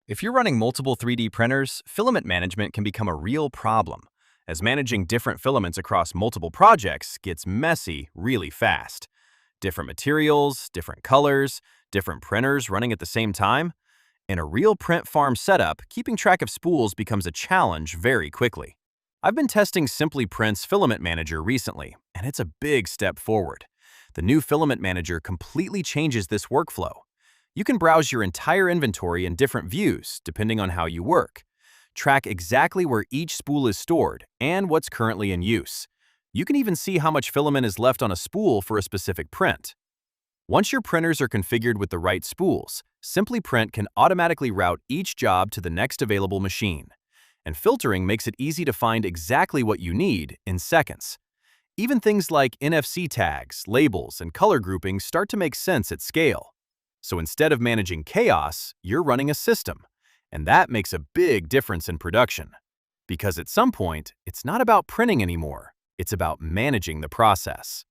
If you're running multiple 3D printers, filament management can become a real problem, as managing different filaments across multiple projects gets messy really fast. Different materials, different colors, different printers running at the same time. In a real print farm setup, keeping track of spools becomes a challenge very quickly. I've been testing SimplyPrint's Filament Manager recently, and it's a big step forward. The new Filament Manager completely changes this workflow. You can browse your entire inventory in different views, depending on how you work. Track exactly where each spool is stored and what's currently in use. You can even see how much filament is left on a spool for a specific print. Once your printers are configured with the right spools, SimplyPrint can automatically route each job to the next available machine. And filtering makes it easy to find exactly what you need in seconds. Even things like NFC tags, labels, and color groupings start to make sense at scale. So instead of managing chaos, you're running a system. And that makes a big difference in production. Because at some point, it's not about printing anymore. It's about managing the process.